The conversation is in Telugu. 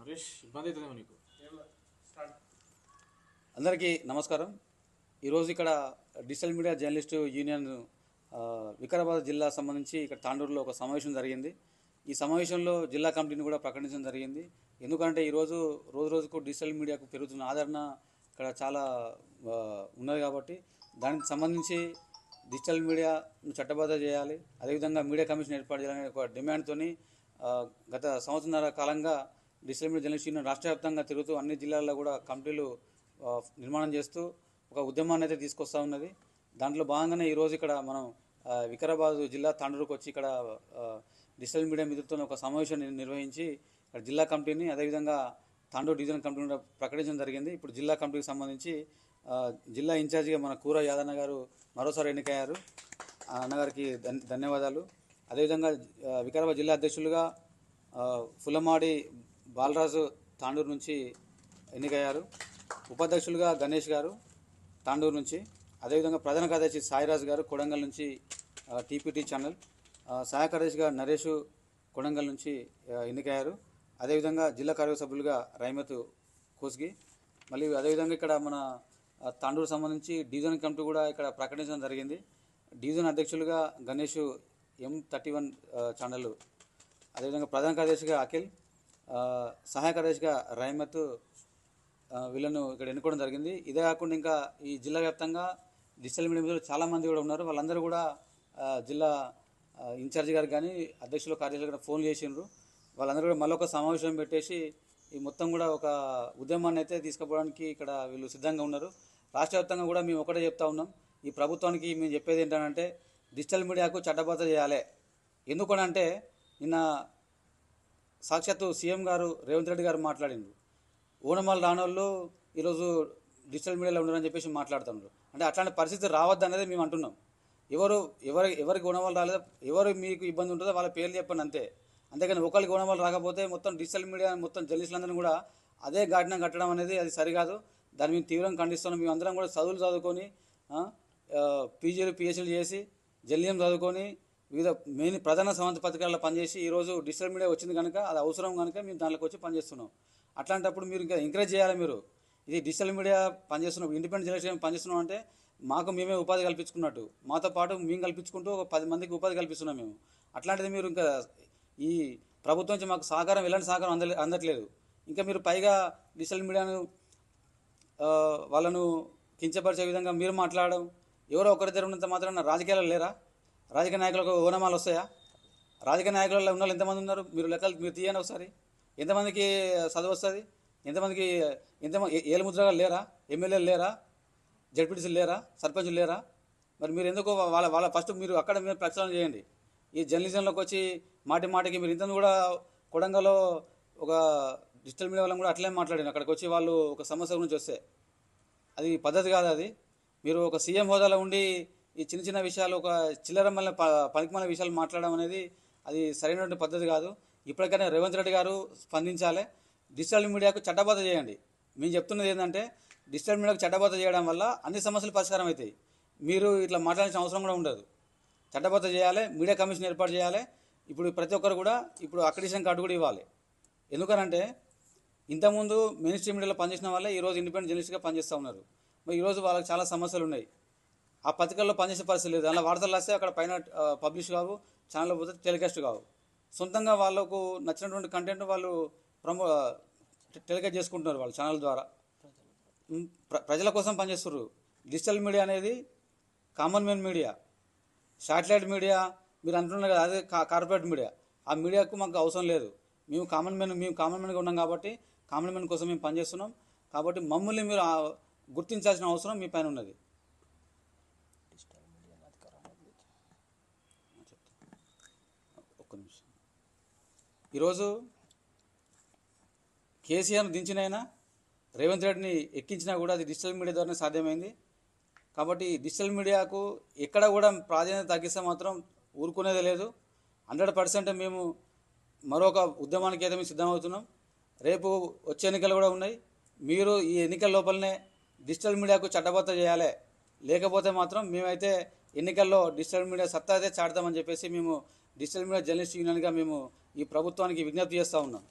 క్రిష్ ఇబ్బంది అవుతుందేమో నీకు. అందరికీ నమస్కారం. ఈరోజు ఇక్కడ digital media journalist union Vikarabad జిల్లా సంబంధించి ఇక్కడ తాండూరులో ఒక సమావేశం జరిగింది. ఈ సమావేశంలో జిల్లా కమిటీని కూడా ప్రకటించడం జరిగింది. ఎందుకంటే ఈరోజు రోజుకు డిజిటల్ మీడియాకు పెరుగుతున్న ఆదరణ ఇక్కడ చాలా ఉన్నది కాబట్టి దానికి సంబంధించి డిజిటల్ మీడియాను చట్టబద్ధ చేయాలి, అదేవిధంగా మీడియా కమిషన్ ఏర్పాటు చేయాలనే ఒక డిమాండ్తో గత సంవత్సరాల కాలంగా డిజిటల్ మీడియా జర్నలిస్ట్ యూనియన్ రాష్ట్ర వ్యాప్తంగా తిరుగుతూ అన్ని జిల్లాల్లో కూడా కమిటీలు నిర్మాణం చేస్తూ ఒక ఉద్యమాన్ని అయితే తీసుకొస్తూ ఉన్నది. దాంట్లో భాగంగానే ఈరోజు ఇక్కడ మనం వికారాబాద్ జిల్లా తాండూరుకు వచ్చి ఇక్కడ డిజిటల్ మీడియా మిత్రులతో ఒక సమావేశం నిర్వహించి ఇక్కడ జిల్లా కమిటీని అదేవిధంగా తాండూరు డివిజన్ కమిటీని కూడా ప్రకటించడం జరిగింది. ఇప్పుడు జిల్లా కమిటీకి సంబంధించి జిల్లా ఇన్ఛార్జిగా మన కూర యాదన్న గారు మరోసారి ఎన్నికయ్యారు. అన్నగారికి ధన్యవాదాలు. అదేవిధంగా వికారాబాద్ జిల్లా అధ్యక్షులుగా ఫులమాడి బాలరాజు తాండూరు నుంచి ఎన్నికయ్యారు. ఉపాధ్యక్షులుగా గణేష్ గారు తాండూరు నుంచి, అదేవిధంగా ప్రధాన కార్యదర్శి సాయిరాజు గారు కొడంగల్ నుంచి టీపీటీ ఛానల్, సహాయ కార్యదర్శిగా నరేష్ కొడంగల్ నుంచి ఎన్నికయ్యారు. అదేవిధంగా జిల్లా కార్యవర్గ సభ్యులుగా రైమత్ కోస్గి, మళ్ళీ అదేవిధంగా ఇక్కడ మన తాండూరు సంబంధించి డివిజన్ కమిటీ కూడా ఇక్కడ ప్రకటించడం జరిగింది. డివిజన్ అధ్యక్షులుగా గణేష్ M31 ఛానల్, అదేవిధంగా ప్రధాన కార్యదర్శిగా అఖిల్, సహాయ కార్యదర్శిగా రైమత్ వీళ్ళను ఇక్కడ ఎన్నుకోవడం జరిగింది. ఇదే కాకుండా ఇంకా ఈ జిల్లా వ్యాప్తంగా డిజిటల్ మీడియా చాలామంది కూడా ఉన్నారు. వాళ్ళందరూ కూడా జిల్లా ఇన్ఛార్జి గారికి కానీ అధ్యక్షులు కార్యదర్శులు కూడా ఫోన్ చేసిండ్రు. వాళ్ళందరూ కూడా మళ్ళీ ఒక సమావేశం పెట్టేసి ఈ మొత్తం కూడా ఒక ఉద్యమాన్ని అయితే తీసుకుపోవడానికి ఇక్కడ వీళ్ళు సిద్ధంగా ఉన్నారు. రాష్ట్ర వ్యాప్తంగా కూడా మేము ఒకటే చెప్తా ఉన్నాం, ఈ ప్రభుత్వానికి మేము చెప్పేది ఏంటంటే డిజిటల్ మీడియాకు చట్టబద్ధ చేయాలి. ఎందుకనంటే నిన్న సాక్షాత్తు సీఎం గారు రేవంత్ రెడ్డి గారు మాట్లాడిండ్రు, ఓనమాలు రానోళ్ళు ఈరోజు డిజిటల్ మీడియాలో ఉండరని చెప్పేసి మాట్లాడుతున్నారు. అంటే అట్లాంటి పరిస్థితి రావద్దు అనేది మేము అంటున్నాం. ఎవరికి ఓనమాలు రాలేదో, ఎవరు మీకు ఇబ్బంది ఉంటుందో వాళ్ళ పేర్లు చెప్పండి అంతే. అంతేగాని ఒకరికి ఓనమాలు రాకపోతే మొత్తం డిజిటల్ మీడియా మొత్తం జర్నలిస్టులందరినీ కూడా అదే ఘటన కట్టడం అనేది అది సరికాదు. దాన్ని మేము తీవ్రంగా ఖండిస్తున్నాం. మేము అందరం కూడా చదువుకొని పీజీలు పిహెచ్డీలు చేసి జర్నలిజం చదువుకొని వివిధ మెయిన్ ప్రధాన సమాంత పత్రికల్లో పనిచేసి ఈరోజు డిజిటల్ మీడియా వచ్చింది కనుక అది అవసరం కనుక మేము దాంట్లోకి వచ్చి పనిచేస్తున్నాం. అట్లాంటప్పుడు మీరు ఇంకా ఎంకరేజ్ చేయాలి. మీరు ఇది డిజిటల్ మీడియా పనిచేస్తున్నాం, ఇండిపెండెంట్ జర్నలిస్ట్ పనిచేస్తున్నాం అంటే మాకు మేమే ఉపాధి కల్పించుకున్నట్టు, మాతో పాటు మేము కల్పించుకుంటూ ఒక 10 మందికి ఉపాధి కల్పిస్తున్నాం మేము. అట్లాంటిది మీరు ఇంకా ఈ ప్రభుత్వం నుంచి మాకు సహకారం ఎలాంటి సహకారం అందట్లేదు. ఇంకా మీరు పైగా డిజిటల్ మీడియాను వాళ్ళను కించపరిచే విధంగా మీరు మాట్లాడడం, ఎవరో ఒకరిద్దరు ఉన్నంత మాత్రాన రాజకీయాలు లేరా? రాజకీయ నాయకులకు ఓనమాలు వస్తాయా? రాజకీయ నాయకులలో ఉన్న వాళ్ళు ఎంతమంది ఉన్నారు? మీరు లెక్కలు మీరు తీయండి ఒకసారి. ఎంతమందికి చదువు వస్తుంది? ఎంతమందికి ఏలుముద్రగా లేరా? ఎమ్మెల్యేలు లేరా? జడ్పీటీసీలు లేరా? సర్పంచులు లేరా? మరి మీరు ఎందుకు వాళ్ళ ఫస్ట్ మీరు అక్కడ మీరు ప్రచారం చేయండి. ఈ జర్నలిజంలోకి వచ్చి మాటికి మీరు ఇంత కూడా కొడంగల్లో ఒక డిజిటల్ మీడియా వాళ్ళని కూడా అట్లే మాట్లాడారు. అక్కడికి వచ్చి వాళ్ళు ఒక సమస్య గురించి వస్తే అది పద్ధతి కాదు. అది మీరు ఒక సీఎం హోదాలో ఉండి ఈ చిన్న విషయాలు ఒక చిల్లరమల్ల పనికిమాల విషయాలు మాట్లాడడం అనేది అది సరైనటువంటి పద్ధతి కాదు. ఇప్పటికైనా రేవంత్ రెడ్డి గారు స్పందించాలి. డిజిటల్ మీడియాకు చట్టబద్ధ చేయండి. మేము చెప్తున్నది ఏంటంటే డిజిటల్ మీడియాకు చట్టబద్ధ చేయడం వల్ల అన్ని సమస్యలు పరిష్కారం అవుతాయి. మీరు ఇట్లా మాట్లాడాల్సిన అవసరం కూడా ఉండదు. చట్టబద్ధ చేయాలి, మీడియా కమిషన్ ఏర్పాటు చేయాలి. ఇప్పుడు ప్రతి ఒక్కరు కూడా ఇప్పుడు అక్రిడిటేషన్ కార్డు కూడా ఇవ్వాలి. ఎందుకనంటే ఇంతకుముందు మెయిన్ స్ట్రీమ్ మీడియాలో పనిచేసిన వాళ్ళే ఈరోజు ఇండిపెండెంట్ జర్నలిస్ట్గా పనిచేస్తూ ఉన్నారు. మరి ఈరోజు వాళ్ళకి చాలా సమస్యలు ఉన్నాయి. ఆ పత్రికల్లో పనిచేసే పరిస్థితి లేదు. అలా వార్తలు వస్తే అక్కడ పైన పబ్లిష్ కావు, ఛానల్లో పోతే టెలికాస్ట్ కావు. సొంతంగా వాళ్ళకు నచ్చినటువంటి కంటెంట్ వాళ్ళు టెలికాస్ట్ చేసుకుంటున్నారు వాళ్ళ ఛానల్ ద్వారా. ప్రజల కోసం పనిచేస్తున్నారు. డిజిటల్ మీడియా అనేది common man media, satellite media మీరు అంటున్నారు కదా, అదే కార్పొరేట్ మీడియా. ఆ మీడియాకు మాకు అవసరం లేదు. మేము కామన్ మ్యాన్గా ఉన్నాం కాబట్టి కామన్ మ్యాన్ కోసం మేము పనిచేస్తున్నాం. కాబట్టి మమ్మల్ని మీరు గుర్తించాల్సిన అవసరం మీ పైన ఉన్నది. ఒక్క నిమిషం. ఈరోజు కేసీఆర్ను దించినైనా రేవంత్ రెడ్డిని ఎక్కించినా కూడా అది డిజిటల్ మీడియా ద్వారానే సాధ్యమైంది. కాబట్టి డిజిటల్ మీడియాకు ఎక్కడ కూడా ప్రాధాన్యత తగ్గిస్తే మాత్రం ఊరుకునేది లేదు. 100% మేము మరొక ఉద్యమానికి అయితే మేము సిద్ధమవుతున్నాం. రేపు వచ్చే ఎన్నికలు కూడా ఉన్నాయి. మీరు ఈ ఎన్నికల లోపలనే డిజిటల్ మీడియాకు చట్టబద్ధ చేయాలి. లేకపోతే మాత్రం మేమైతే ఎన్నికల్లో డిజిటల్ మీడియా సత్తా అయితే చాటుతామని చెప్పేసి మేము డిజిటల్ మీడియా జర్నలిస్ట్ యూనియన్గా మేము ఈ ప్రభుత్వానికి విజ్ఞప్తి చేస్తూ ఉన్నాం.